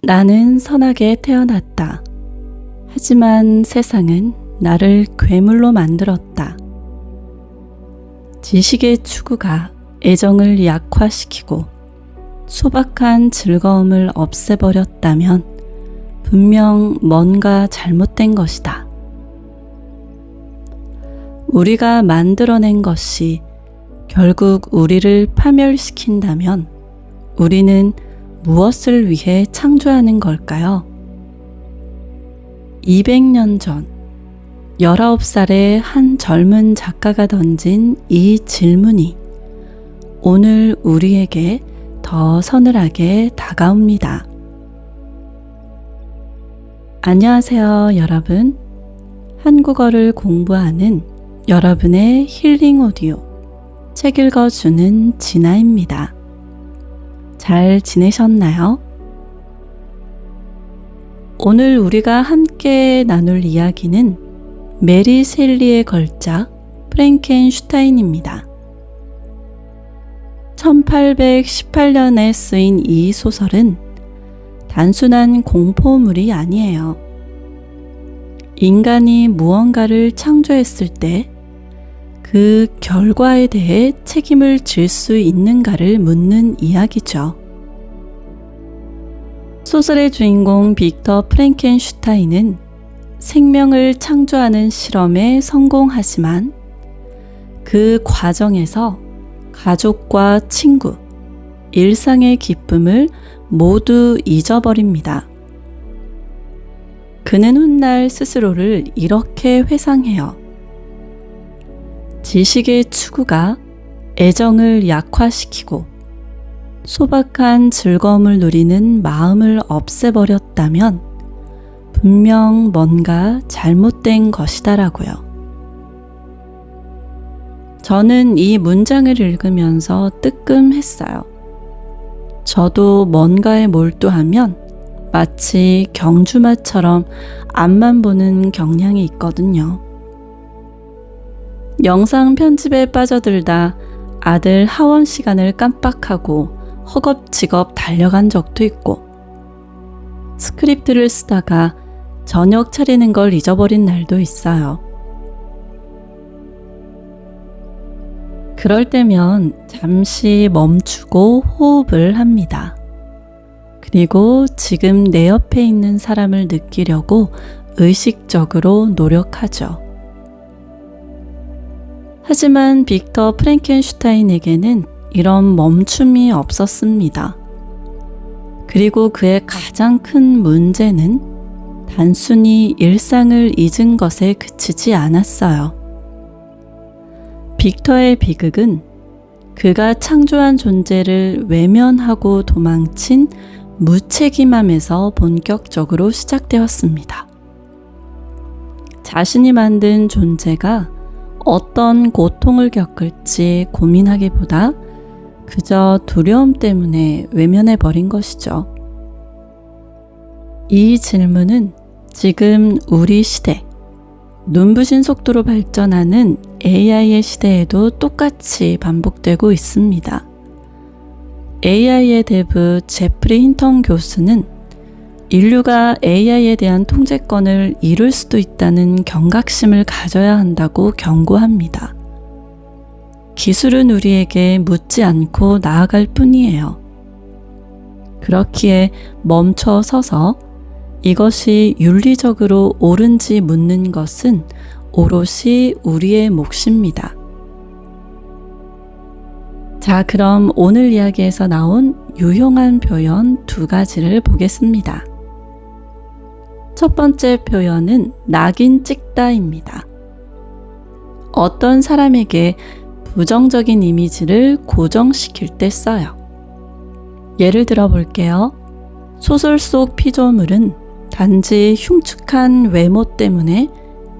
나는 선하게 태어났다. 하지만 세상은 나를 괴물로 만들었다. 지식의 추구가 애정을 약화시키고 소박한 즐거움을 없애버렸다면 분명 뭔가 잘못된 것이다. 우리가 만들어낸 것이 결국 우리를 파멸시킨다면 우리는 무엇을 위해 창조하는 걸까요? 200년 전 19살의 한 젊은 작가가 던진 이 질문이 오늘 우리에게 더 서늘하게 다가옵니다. 안녕하세요, 여러분. 한국어를 공부하는 여러분의 힐링 오디오 책 읽어주는 진아입니다. 잘 지내셨나요? 오늘 우리가 함께 나눌 이야기는 메리 셀리의 걸작 프랭켄슈타인입니다. 1818년에 쓰인 이 소설은 단순한 공포물이 아니에요. 인간이 무언가를 창조했을 때 그 결과에 대해 책임을 질 수 있는가를 묻는 이야기죠. 소설의 주인공 빅터 프랭켄슈타인은 생명을 창조하는 실험에 성공하지만 그 과정에서 가족과 친구, 일상의 기쁨을 모두 잊어버립니다. 그는 훗날 스스로를 이렇게 회상해요. 지식의 추구가 애정을 약화시키고 소박한 즐거움을 누리는 마음을 없애버렸다면 분명 뭔가 잘못된 것이다라고요. 저는 이 문장을 읽으면서 뜨끔했어요. 저도 뭔가에 몰두하면 마치 경주마처럼 앞만 보는 경향이 있거든요. 영상 편집에 빠져들다 아들 하원 시간을 깜빡하고 허겁지겁 달려간 적도 있고 스크립트를 쓰다가 저녁 차리는 걸 잊어버린 날도 있어요. 그럴 때면 잠시 멈추고 호흡을 합니다. 그리고 지금 내 옆에 있는 사람을 느끼려고 의식적으로 노력하죠. 하지만 빅터 프랭켄슈타인에게는 이런 멈춤이 없었습니다. 그리고 그의 가장 큰 문제는 단순히 일상을 잊은 것에 그치지 않았어요. 빅터의 비극은 그가 창조한 존재를 외면하고 도망친 무책임함에서 본격적으로 시작되었습니다. 자신이 만든 존재가 어떤 고통을 겪을지 고민하기보다 그저 두려움 때문에 외면해버린 것이죠. 이 질문은 지금 우리 시대, 눈부신 속도로 발전하는 AI의 시대에도 똑같이 반복되고 있습니다. AI의 대부 제프리 힌턴 교수는 인류가 AI에 대한 통제권을 잃을 수도 있다는 경각심을 가져야 한다고 경고합니다. 기술은 우리에게 묻지 않고 나아갈 뿐이에요. 그렇기에 멈춰 서서 이것이 윤리적으로 옳은지 묻는 것은 오롯이 우리의 몫입니다. 자, 그럼 오늘 이야기에서 나온 유용한 표현 2가지를 보겠습니다. 첫 번째 표현은 낙인 찍다입니다. 어떤 사람에게 부정적인 이미지를 고정시킬 때 써요. 예를 들어 볼게요. 소설 속 피조물은 단지 흉측한 외모 때문에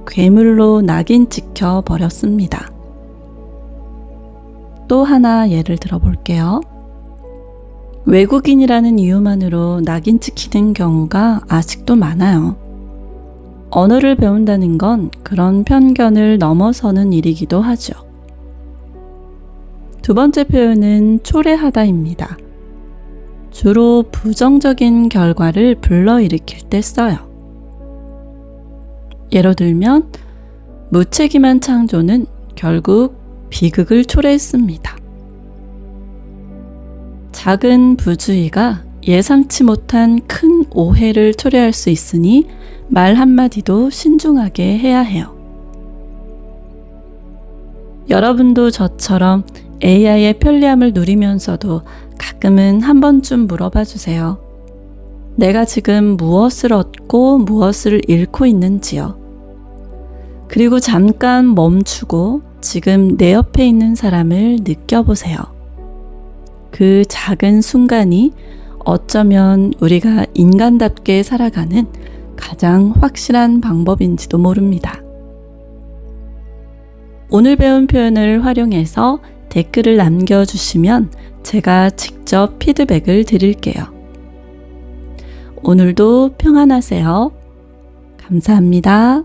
괴물로 낙인 찍혀 버렸습니다. 또 하나 예를 들어 볼게요. 외국인이라는 이유만으로 낙인 찍히는 경우가 아직도 많아요. 언어를 배운다는 건 그런 편견을 넘어서는 일이기도 하죠. 두 번째 표현은 초래하다입니다. 주로 부정적인 결과를 불러일으킬 때 써요. 예로 들면 무책임한 창조는 결국 비극을 초래했습니다. 작은 부주의가 예상치 못한 큰 오해를 초래할 수 있으니 말 한마디도 신중하게 해야 해요. 여러분도 저처럼 AI의 편리함을 누리면서도 가끔은 한 번쯤 물어봐 주세요. 내가 지금 무엇을 얻고 무엇을 잃고 있는지요. 그리고 잠깐 멈추고 지금 내 옆에 있는 사람을 느껴보세요. 그 작은 순간이 어쩌면 우리가 인간답게 살아가는 가장 확실한 방법인지도 모릅니다. 오늘 배운 표현을 활용해서 댓글을 남겨주시면 제가 직접 피드백을 드릴게요. 오늘도 평안하세요. 감사합니다.